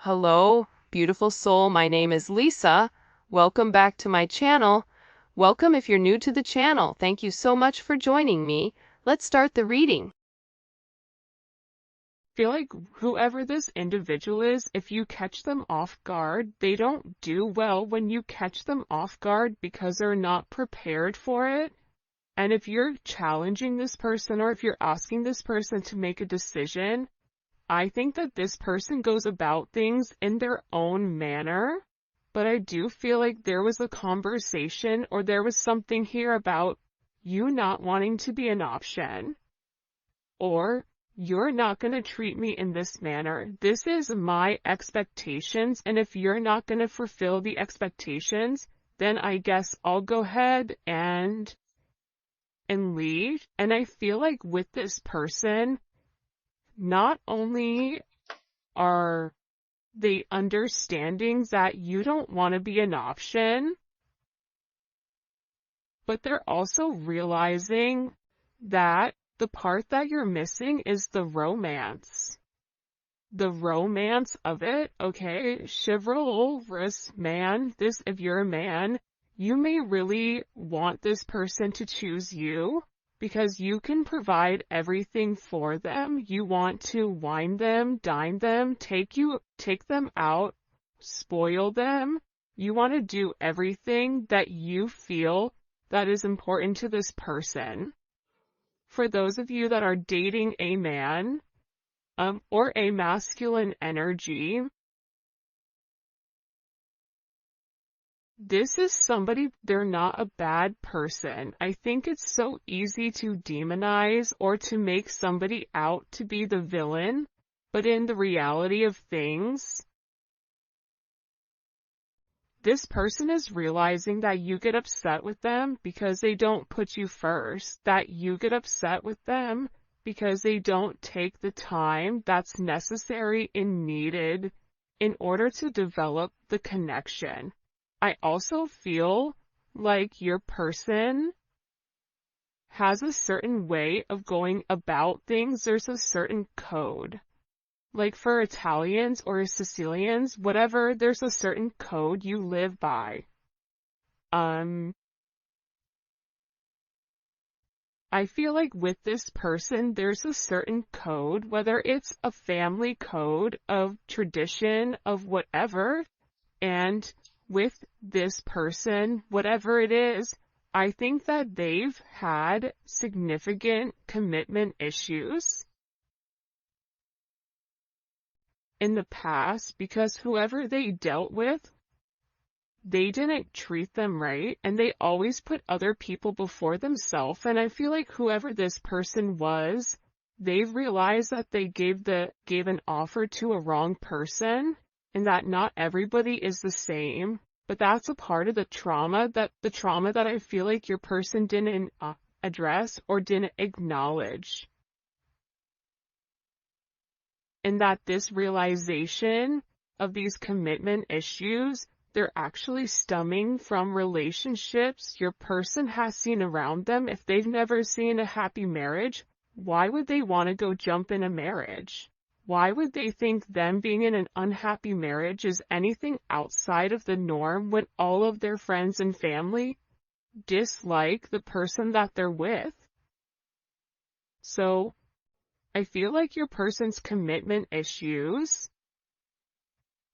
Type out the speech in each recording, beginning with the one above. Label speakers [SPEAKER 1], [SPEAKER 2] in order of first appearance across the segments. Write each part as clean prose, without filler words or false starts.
[SPEAKER 1] Hello, beautiful soul. My name is Lisa. Welcome back to my channel. Welcome if you're new to the channel. Thank you so much for joining me. Let's start the reading.
[SPEAKER 2] Feel like whoever this individual is, if you catch them off guard, they don't do well when you catch them off guard because they're not prepared for it. And if you're challenging this person or if you're asking this person to make a decision, I think that this person goes about things in their own manner. But I do feel like there was a conversation or there was something here about you not wanting to be an option, or you're not going to treat me in this manner. This is my expectations, and if you're not going to fulfill the expectations, then I guess I'll go ahead and leave. And I feel like with this person, not only are they understanding that you don't want to be an option, but they're also realizing that the part that you're missing is the romance. The romance of it, okay? Chivalrous man, if you're a man, you may really want this person to choose you because you can provide everything for them. You want to wine them, dine them, take them out, spoil them. You want to do everything that you feel that is important to this person. For those of you that are dating a man, or a masculine energy, this is somebody, they're not a bad person. I think it's so easy to demonize or to make somebody out to be the villain, but in the reality of things, this person is realizing that you get upset with them because they don't put you first, that you get upset with them because they don't take the time that's necessary and needed in order to develop the connection. I also feel like your person has a certain way of going about things. There's a certain code. Like for Italians or Sicilians, whatever, there's a certain code you live by. I feel like with this person, there's a certain code, whether it's a family code of tradition of whatever, and with this person, whatever it is, I think that they've had significant commitment issues in the past because whoever they dealt with, they didn't treat them right, and they always put other people before themselves. And I feel like whoever this person was, they've realized that they gave an offer to a wrong person, and that not everybody is the same. But that's a part of the trauma that I feel like your person didn't address or didn't acknowledge. And that this realization of these commitment issues, they're actually stemming from relationships your person has seen around them. If they've never seen a happy marriage, why would they want to go jump in a marriage? Why would they think them being in an unhappy marriage is anything outside of the norm when all of their friends and family dislike the person that they're with? So I feel like your person's commitment issues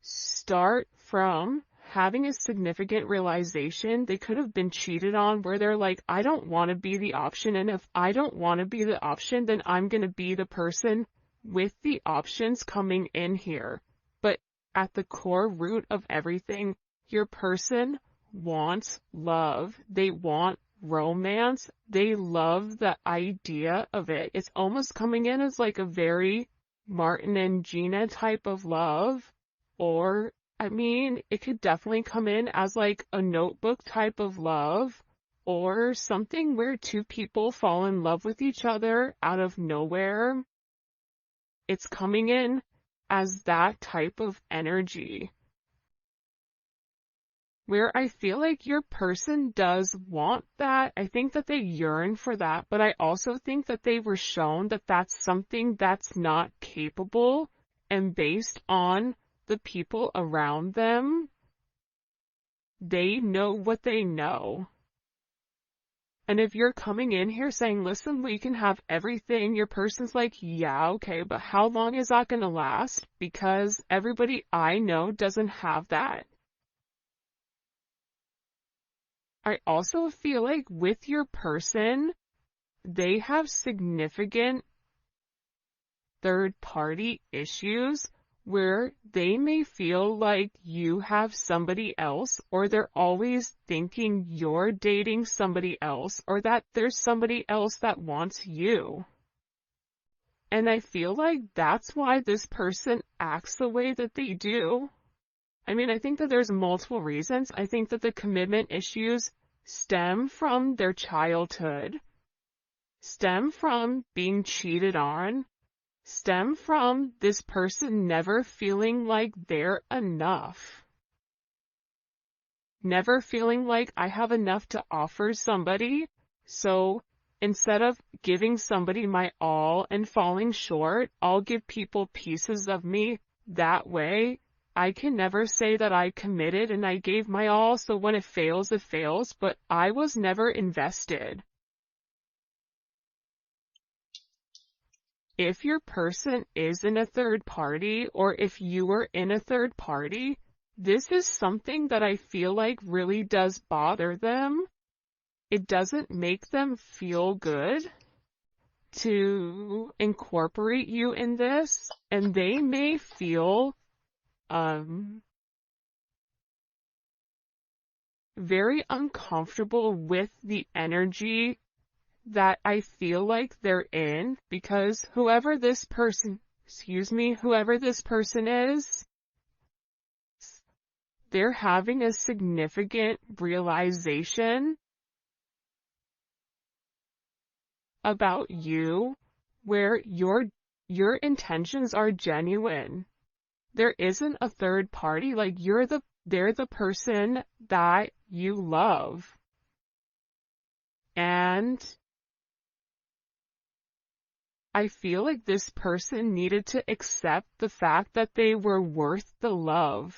[SPEAKER 2] start from having a significant realization they could have been cheated on, where they're like, I don't want to be the option, and if I don't want to be the option, then I'm going to be the person with the options coming in here. But at the core root of everything, your person wants love. They want romance. They love the idea of it. It's almost coming in as like a very Martin and Gina type of love, or I mean, it could definitely come in as like a Notebook type of love, or something where two people fall in love with each other out of nowhere. It's coming in as that type of energy, where I feel like your person does want that. I think that they yearn for that, but I also think that they were shown that that's something that's not capable, and based on the people around them, they know what they know. And if you're coming in here saying, listen, we can have everything, your person's like, yeah, okay, but how long is that going to last? Because everybody I know doesn't have that. I also feel like with your person, they have significant third-party issues where they may feel like you have somebody else, or they're always thinking you're dating somebody else, or that there's somebody else that wants you. And I feel like that's why this person acts the way that they do. I mean, I think that there's multiple reasons. I think that the commitment issues stem from their childhood, stem from being cheated on, stem from this person never feeling like they're enough. Never feeling like I have enough to offer somebody, so instead of giving somebody my all and falling short, I'll give people pieces of me. That way, I can never say that I committed and I gave my all, so when it fails, but I was never invested. If your person is in a third party, or if you are in a third party, this is something that I feel like really does bother them. It doesn't make them feel good to incorporate you in this, and they may feel very uncomfortable with the energy that I feel like they're in, because whoever this person is, they're having a significant realization about you where your intentions are genuine. There isn't a third party, like they're the person that you love. And I feel like this person needed to accept the fact that they were worth the love.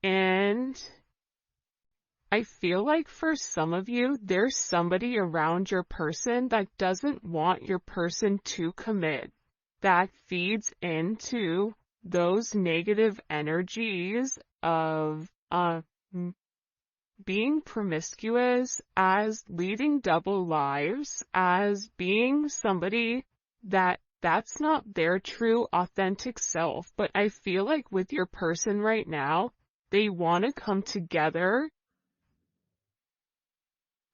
[SPEAKER 2] And I feel like for some of you, there's somebody around your person that doesn't want your person to commit, that feeds into those negative energies of being promiscuous, as leading double lives, as being somebody that's not their true authentic self. But I feel like with your person right now, they want to come together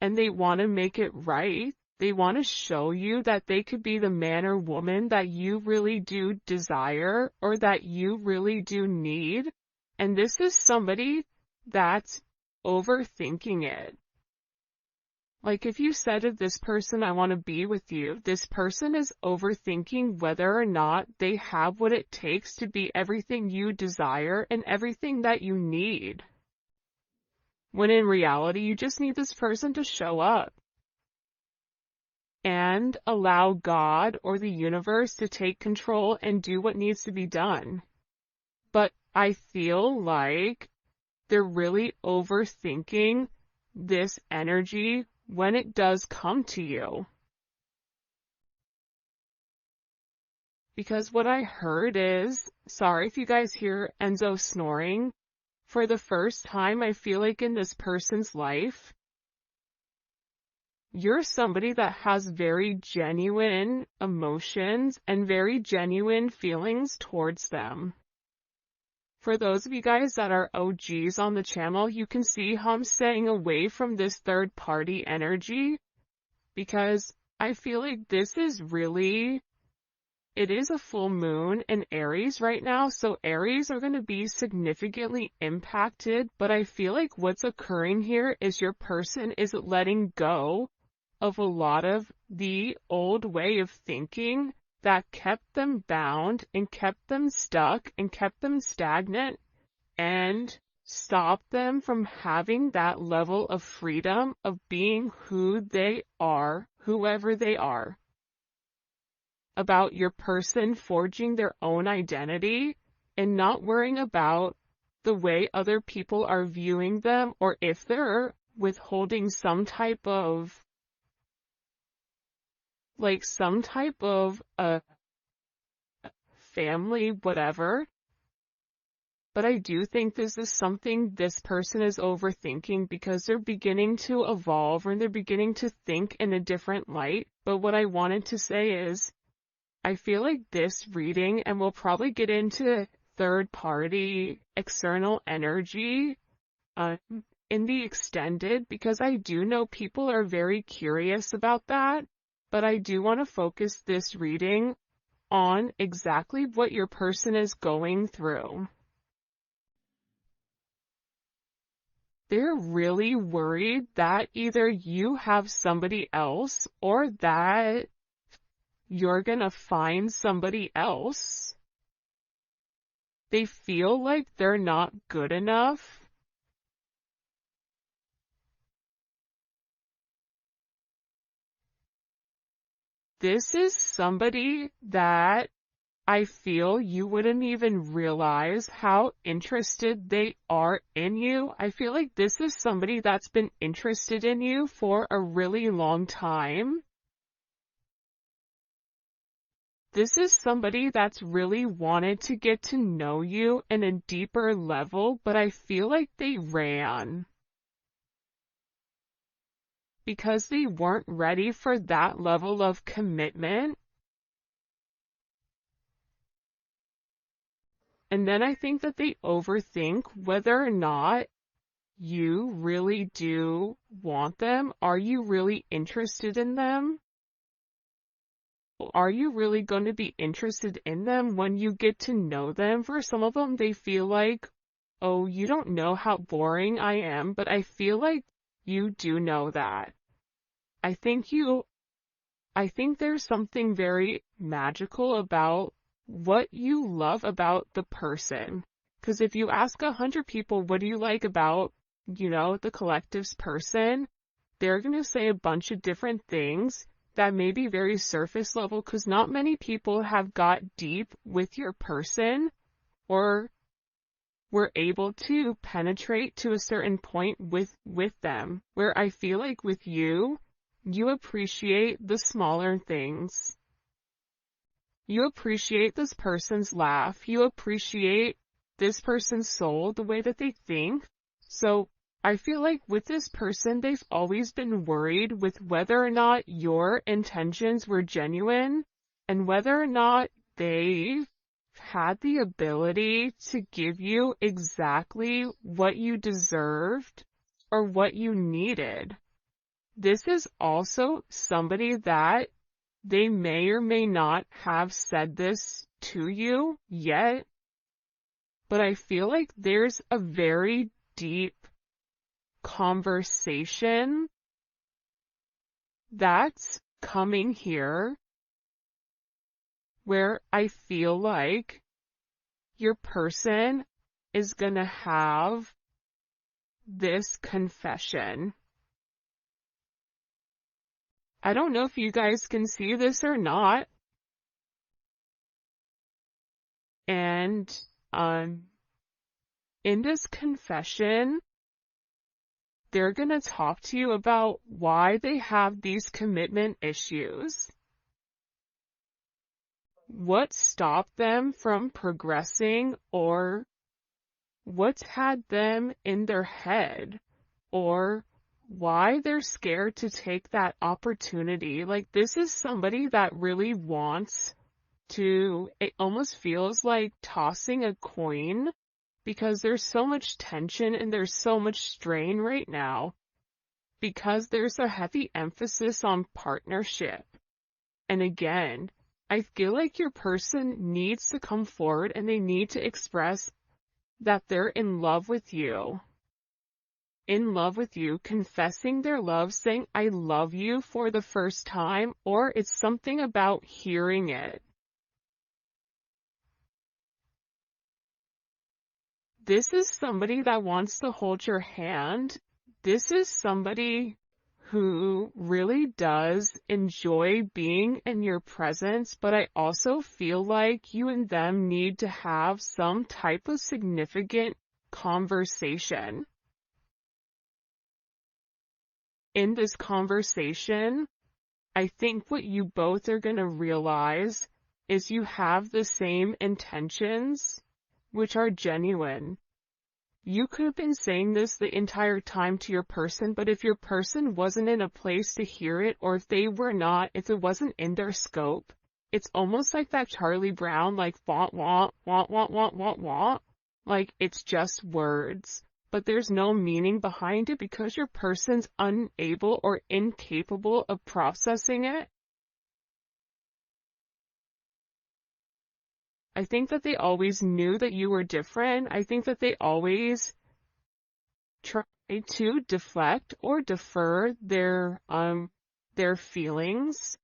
[SPEAKER 2] and they want to make it right. They want to show you that they could be the man or woman that you really do desire, or that you really do need. And this is somebody that's overthinking it. Like if you said to this person, I want to be with you, this person is overthinking whether or not they have what it takes to be everything you desire and everything that you need. When in reality, you just need this person to show up and allow God or the universe to take control and do what needs to be done. But I feel like they're really overthinking this energy when it does come to you. Because what I heard is, sorry if you guys hear Enzo snoring, for the first time I feel like in this person's life, you're somebody that has very genuine emotions and very genuine feelings towards them. For those of you guys that are OGs on the channel, you can see how I'm staying away from this third party energy, because I feel like this is really, it is a full moon in Aries right now, so Aries are going to be significantly impacted, but I feel like what's occurring here is your person is letting go of a lot of the old way of thinking that kept them bound and kept them stuck and kept them stagnant and stopped them from having that level of freedom of being who they are, whoever they are. about your person forging their own identity and not worrying about the way other people are viewing them, or if they're withholding some type of family, whatever. But I do think this is something this person is overthinking because they're beginning to evolve or they're beginning to think in a different light. But what I wanted to say is, I feel like this reading, and we'll probably get into third party external energy in the extended, because I do know people are very curious about that, but I do want to focus this reading on exactly what your person is going through. They're really worried that either you have somebody else or that you're gonna find somebody else. They feel like they're not good enough. This is somebody that I feel you wouldn't even realize how interested they are in you. I feel like this is somebody that's been interested in you for a really long time. This is somebody that's really wanted to get to know you in a deeper level, but I feel like they ran because they weren't ready for that level of commitment. And then I think that they overthink whether or not you really do want them. Are you really interested in them? Are you really going to be interested in them when you get to know them? For some of them, they feel like, oh, you don't know how boring I am, but I feel like you do know that. I think there's something very magical about what you love about the person. Because if you ask 100 people, what do you like about, the collective's person, they're going to say a bunch of different things that may be very surface level, because not many people have got deep with your person or were able to penetrate to a certain point with them, where I feel like with you, you appreciate the smaller things. You appreciate this person's laugh. You appreciate this person's soul, the way that they think. So I feel like with this person, they've always been worried with whether or not your intentions were genuine and whether or not they've had the ability to give you exactly what you deserved or what you needed. This is also somebody that they may or may not have said this to you yet, but I feel like there's a very deep conversation that's coming here where I feel like your person is gonna have this confession. I don't know if you guys can see this or not. And in this confession, they're going to talk to you about why they have these commitment issues. What stopped them from progressing, or what's had them in their head, or why they're scared to take that opportunity. Like, this is somebody that really wants to, it almost feels like tossing a coin, because there's so much tension and there's so much strain right now, because there's a heavy emphasis on partnership. And again, I feel like your person needs to come forward and they need to express that they're in love with you. In love with you, confessing their love, saying, I love you for the first time, or it's something about hearing it. This is somebody that wants to hold your hand. This is somebody who really does enjoy being in your presence, but I also feel like you and them need to have some type of significant conversation. In this conversation, I think what you both are going to realize is you have the same intentions, which are genuine. You could have been saying this the entire time to your person, but if your person wasn't in a place to hear it, or if it wasn't in their scope, it's almost like that Charlie Brown, like, want, want, want, want, want, want, want. Like, it's just words, but there's no meaning behind it because your person's unable or incapable of processing it. I think that they always knew that you were different. I think that they always try to deflect or defer their feelings.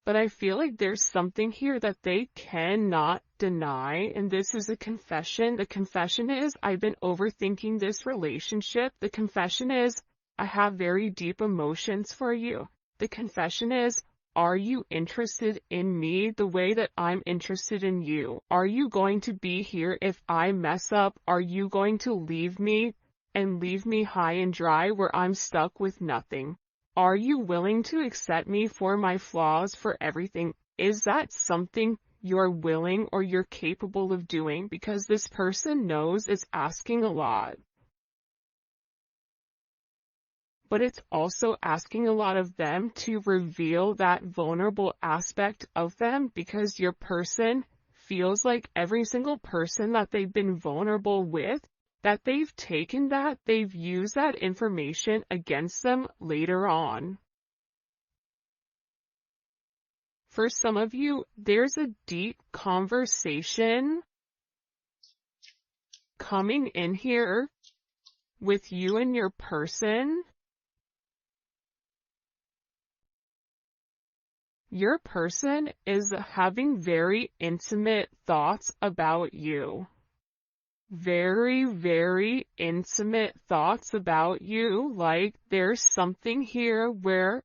[SPEAKER 2] But I feel like there's something here that they cannot deny, and this is a confession. The confession is, I've been overthinking this relationship. The confession is, I have very deep emotions for you. The confession is, are you interested in me the way that I'm interested in you? Are you going to be here if I mess up? Are you going to leave me and leave me high and dry where I'm stuck with nothing? Are you willing to accept me for my flaws, for everything? Is that something you're willing or you're capable of doing? Because this person knows it's asking a lot. But it's also asking a lot of them to reveal that vulnerable aspect of them, because your person feels like every single person that they've been vulnerable with, that they've taken that, they've used that information against them later on. For some of you, there's a deep conversation coming in here with you and your person. Your person is having very intimate thoughts about you. Very, very intimate thoughts about you. Like, there's something here where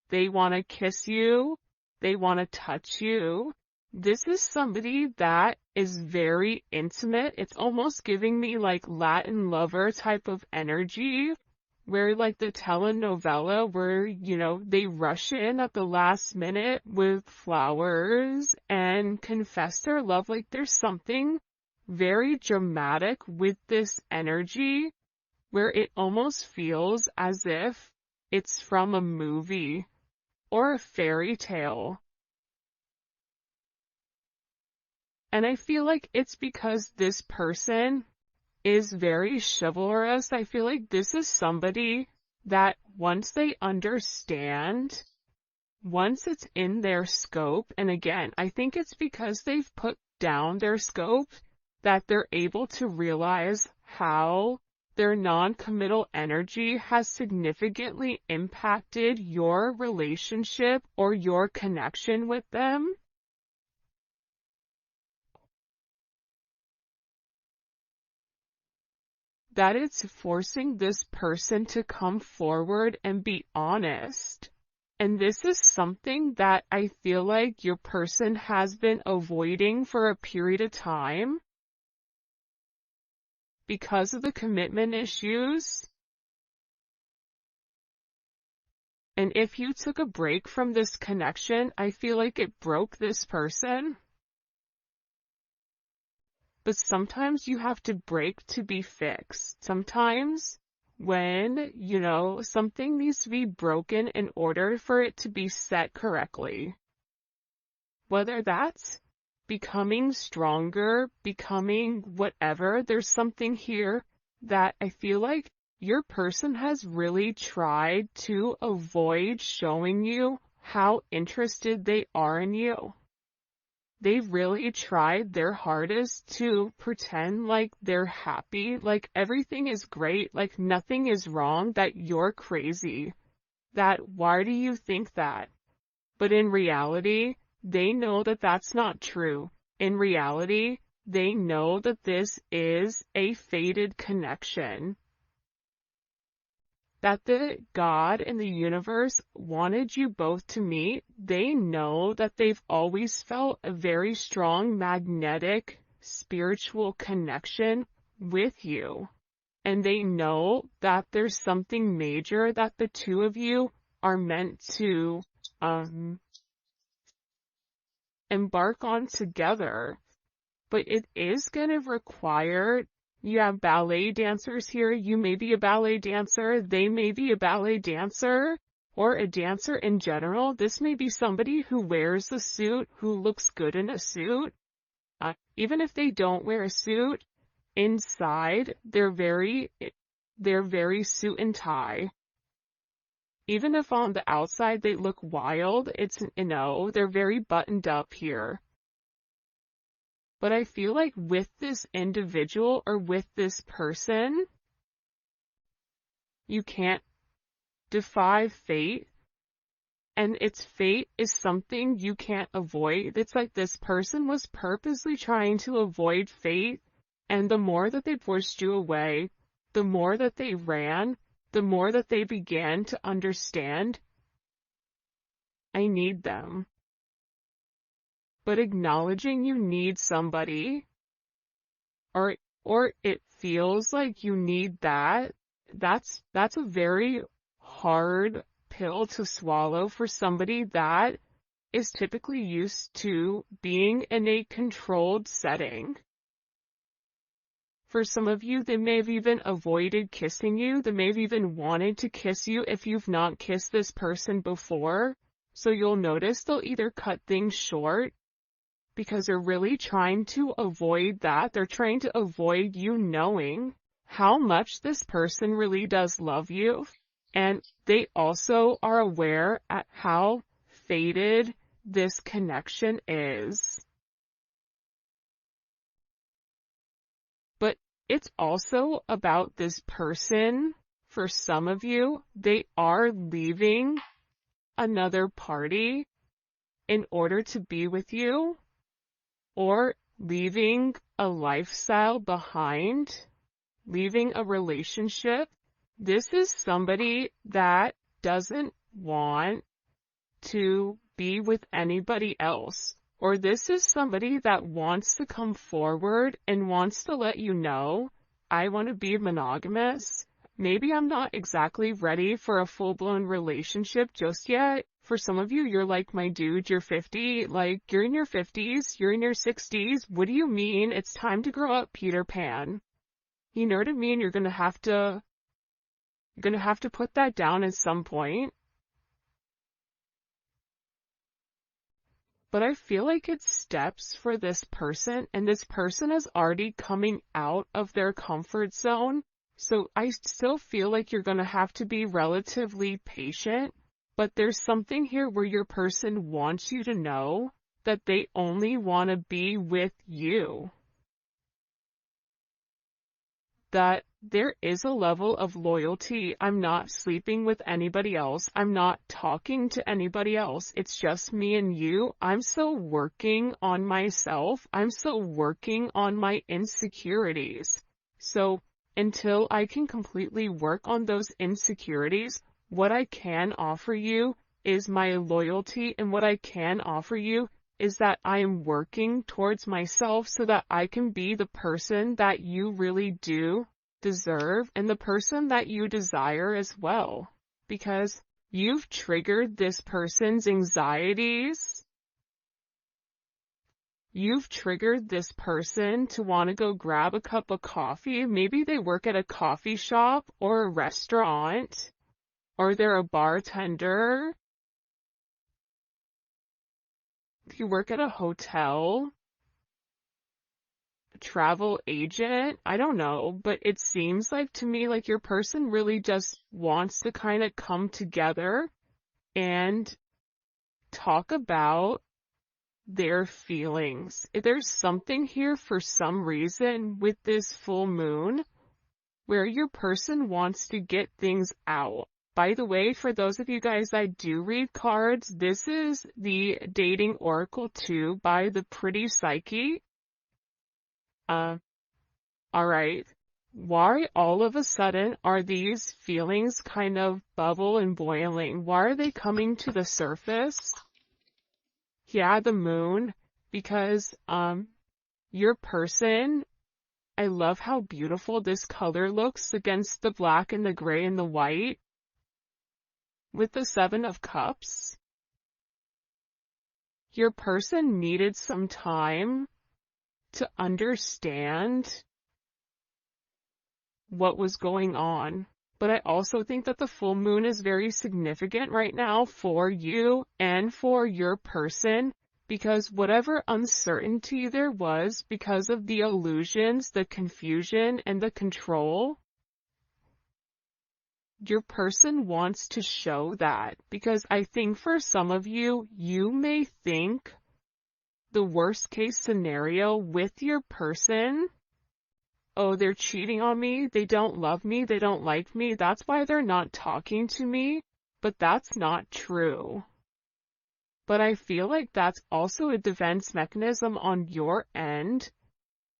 [SPEAKER 2] they want to kiss you, they want to touch you. This is somebody that is very intimate. It's almost giving me like Latin lover type of energy, where like the telenovela where, they rush in at the last minute with flowers and confess their love. Like, there's something very dramatic with this energy where it almost feels as if it's from a movie or a fairy tale. And I feel like it's because this person is very chivalrous. I feel like this is somebody that once they understand, once it's in their scope, and again, I think it's because they've put down their scope that they're able to realize how their non-committal energy has significantly impacted your relationship or your connection with them. That it's forcing this person to come forward and be honest. And this is something that I feel like your person has been avoiding for a period of time because of the commitment issues. And if you took a break from this connection, I feel like it broke this person. But sometimes you have to break to be fixed. Sometimes when, something needs to be broken in order for it to be set correctly. Whether that's becoming stronger, becoming whatever, there's something here that I feel like your person has really tried to avoid showing you how interested they are in you. They've really tried their hardest to pretend like they're happy, like everything is great, like nothing is wrong, that you're crazy. That why do you think that? But in reality, they know that that's not true. In reality, they know that this is a fated connection. that the God and the universe wanted you both to meet. They know that they've always felt a very strong magnetic spiritual connection with you. And they know that there's something major that the two of you are meant to embark on together. But it is going to require, you have ballet dancers here, you may be a ballet dancer, they may be a ballet dancer, or a dancer in general. This may be somebody who wears a suit, who looks good in a suit. Even if they don't wear a suit, inside, they're very suit and tie. Even if on the outside they look wild, they're very buttoned up here. But I feel like with this individual or with this person, you can't defy fate. And its fate is something you can't avoid. It's like this person was purposely trying to avoid fate. And the more that they pushed you away, the more that they ran, the more that they began to understand, I need them. But acknowledging you need somebody, or it feels like you need that's a very hard pill to swallow for somebody that is typically used to being in a controlled setting. For some of you, they may have even avoided kissing you. They may have even wanted to kiss you if you've not kissed this person before. So you'll notice they'll either cut things short because they're really trying to avoid that. They're trying to avoid you knowing how much this person really does love you. And they also are aware at how fated this connection is. But it's also about this person. For some of you, they are leaving another party in order to be with you, or leaving a lifestyle behind, leaving a relationship. This is somebody that doesn't want to be with anybody else. Or this is somebody that wants to come forward and wants to let you know, I want to be monogamous. Maybe I'm not exactly ready for a full-blown relationship just yet. For some of you, you're like, my dude, you're 50. Like, you're in your 50s, you're in your 60s. What do you mean? It's time to grow up, Peter Pan. You know what I mean? You're gonna have to put that down at some point. But I feel like it's steps for this person, and this person is already coming out of their comfort zone. So I still feel like you're going to have to be relatively patient, but there's something here where your person wants you to know that they only want to be with you. That there is a level of loyalty. I'm not sleeping with anybody else. I'm not talking to anybody else. It's just me and you. I'm still working on myself. I'm still working on my insecurities. So until I can completely work on those insecurities, what I can offer you is my loyalty, and what I can offer you is that I am working towards myself so that I can be the person that you really do deserve and the person that you desire as well. Because you've triggered this person's anxieties. You've triggered this person to want to go grab a cup of coffee. Maybe they work at a coffee shop or a restaurant, or they're a bartender. You work at a hotel, a travel agent, I don't know, but it seems like to me like your person really just wants to kind of come together and talk about their feelings. There's something here for some reason with this full moon where your person wants to get things out. By the way, for those of you guys that do read cards, this is the Dating Oracle 2 by the Pretty Psyche. Alright. Why all of a sudden are these feelings kind of bubble and boiling? Why are they coming to the surface? Yeah, the moon, because your person, I love how beautiful this color looks against the black and the gray and the white with the Seven of Cups. Your person needed some time to understand what was going on. But I also think that the full moon is very significant right now for you and for your person, because whatever uncertainty there was because of the illusions, the confusion, and the control, your person wants to show that. Because I think for some of you, you may think the worst case scenario with your person, oh, they're cheating on me, they don't love me, they don't like me, that's why they're not talking to me. But that's not true. But I feel like that's also a defense mechanism on your end,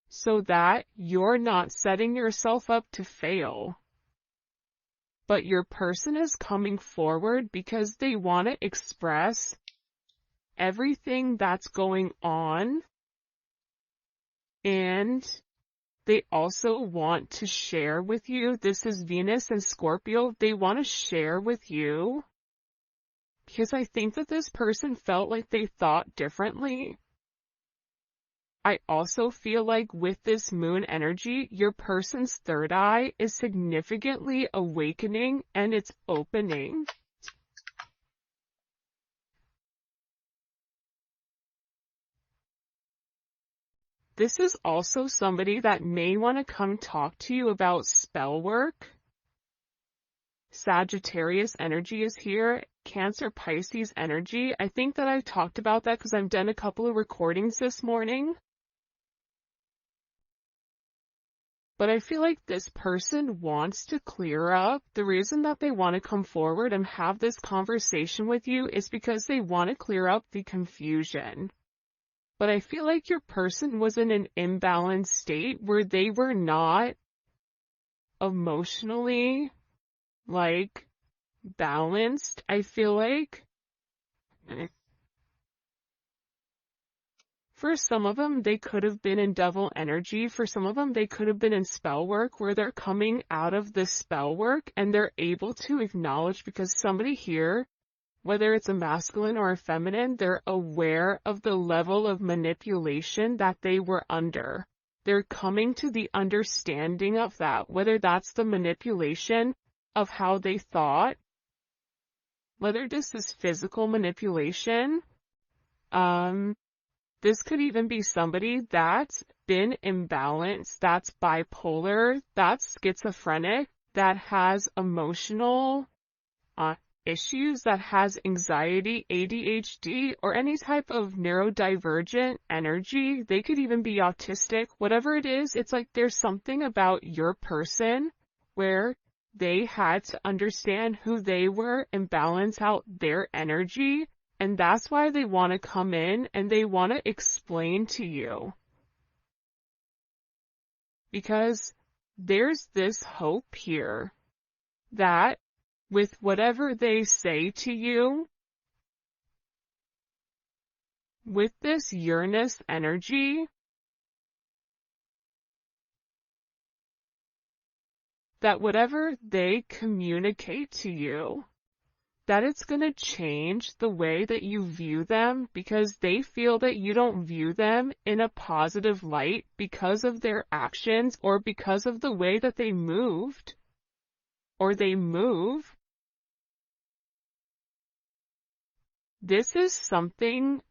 [SPEAKER 2] so that you're not setting yourself up to fail. But your person is coming forward because they want to express everything that's going on, and they also want to share with you. This is Venus and Scorpio. They want to share with you because I think that this person felt like they thought differently. I also feel like with this moon energy, your person's third eye is significantly awakening and it's opening. This is also somebody that may want to come talk to you about spell work. Sagittarius energy is here. Cancer, Pisces energy. I think that I've talked about that because I've done a couple of recordings this morning. But I feel like this person wants to clear up. The reason that they want to come forward and have this conversation with you is because they want to clear up the confusion. But I feel like your person was in an imbalanced state where they were not emotionally, balanced. I feel like for some of them, they could have been in devil energy. For some of them, they could have been in spell work where they're coming out of the spell work and they're able to acknowledge, because somebody here, whether it's a masculine or a feminine, they're aware of the level of manipulation that they were under. They're coming to the understanding of that, whether that's the manipulation of how they thought, whether this is physical manipulation. This could even be somebody that's been imbalanced, that's bipolar, that's schizophrenic, that has emotional issues, that has anxiety, ADHD, or any type of neurodivergent energy. They could even be autistic. Whatever it is, it's like there's something about your person where they had to understand who they were and balance out their energy. And that's why they want to come in and they want to explain to you. Because there's this hope here that with whatever they say to you, with this Uranus energy, that whatever they communicate to you, that it's going to change the way that you view them, because they feel that you don't view them in a positive light because of their actions or because of the way that they moved or they move. This is something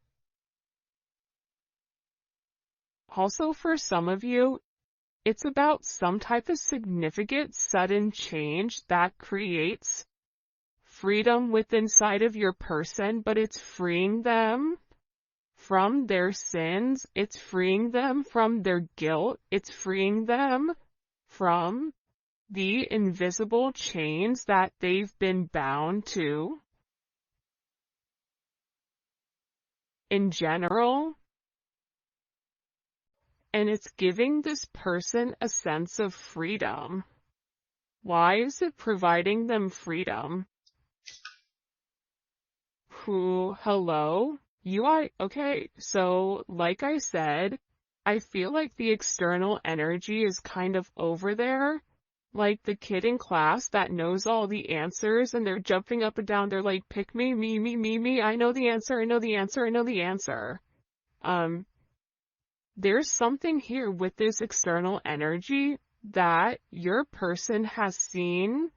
[SPEAKER 2] also for some of you, it's about some type of significant sudden change that creates freedom within inside of your person, but it's freeing them from their sins, it's freeing them from their guilt, it's freeing them from the invisible chains that they've been bound to. In general, and it's giving this person a sense of freedom. Why is it providing them freedom? Hello? Okay, so like I said, I feel like the external energy is kind of over there. Like the kid in class that knows all the answers and they're jumping up and down. They're like, pick me, me. I know the answer. I know the answer. I know the answer. There's something here with this external energy that your person has seen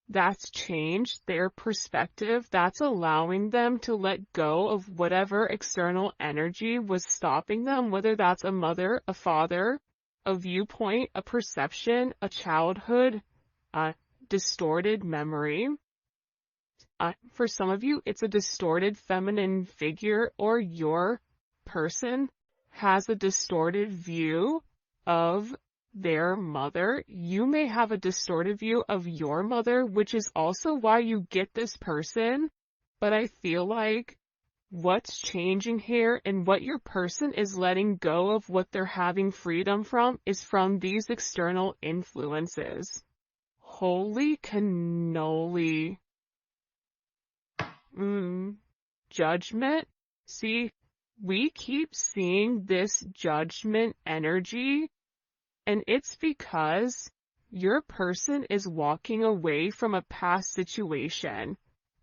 [SPEAKER 2] that's changed their perspective, that's allowing them to let go of whatever external energy was stopping them, whether that's a mother, a father, a viewpoint, a perception, a childhood, a distorted memory. For some of you, it's a distorted feminine figure, or your person has a distorted view of their mother. You may have a distorted view of your mother, which is also why you get this person. But I feel like what's changing here and what your person is letting go of, what they're having freedom from, is from these external influences. Holy cannoli. Judgment. See, we keep seeing this judgment energy, and it's because your person is walking away from a past situation.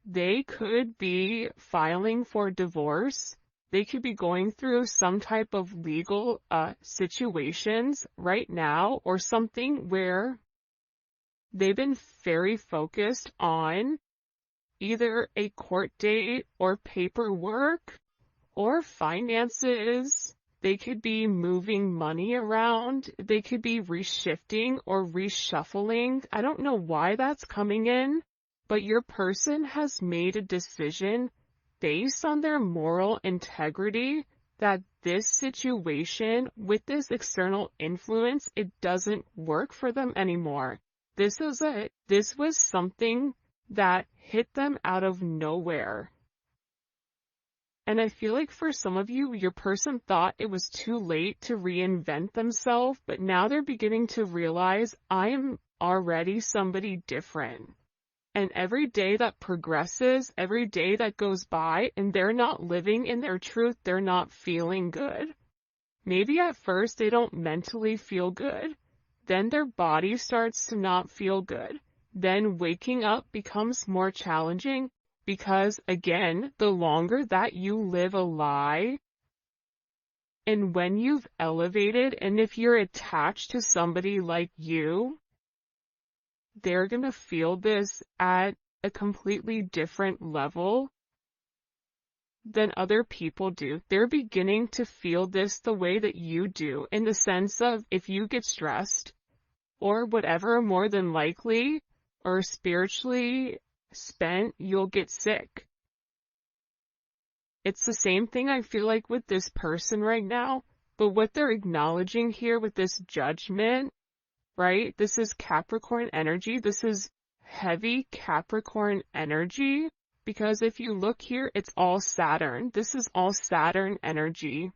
[SPEAKER 2] They could be filing for divorce. They could be going through some type of legal situations right now, or something where they've been very focused on either a court date or paperwork or finances. They could be moving money around. They could be reshifting or reshuffling. I don't know why that's coming in, but your person has made a decision based on their moral integrity that this situation with this external influence, it doesn't work for them anymore. This was something that hit them out of nowhere. And I feel like for some of you, your person thought it was too late to reinvent themselves, but now they're beginning to realize, I am already somebody different. And every day that progresses, every day that goes by, and they're not living in their truth, they're not feeling good. Maybe at first they don't mentally feel good. Then their body starts to not feel good. Then waking up becomes more challenging. Because, again, the longer that you live a lie, and when you've elevated, and if you're attached to somebody like you, they're going to feel this at a completely different level than other people do. They're beginning to feel this the way that you do, in the sense of if you get stressed or whatever, more than likely, or spiritually spent, you'll get sick. It's the same thing I feel like with this person right now, but what they're acknowledging here with this judgment, right? This is Capricorn energy. This is heavy Capricorn energy, because if you look here, it's all Saturn. This is all Saturn energy.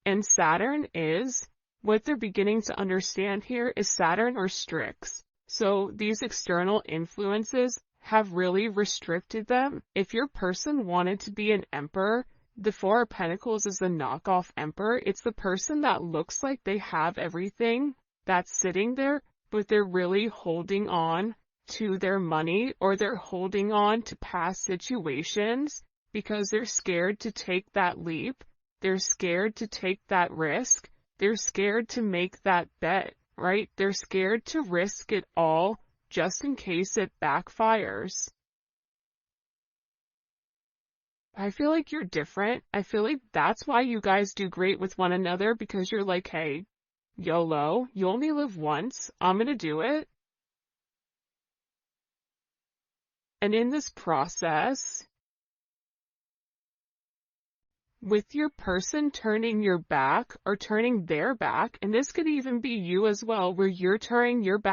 [SPEAKER 2] And Saturn is, what they're beginning to understand here is Saturn restricts. So these external influences have really restricted them. If your person wanted to be an emperor, the Four of Pentacles is the knockoff emperor. It's the person that looks like they have everything that's sitting there, but they're really holding on to their money, or they're holding on to past situations because they're scared to take that leap. They're scared to take that risk. They're scared to make that bet. Right? They're scared to risk it all just in case it backfires. I feel like you're different. I feel like that's why you guys do great with one another, because you're like, hey, YOLO, you only live once. I'm gonna do it. And in this process, with your person turning your back or turning their back, and this could even be you as well, where you're turning your back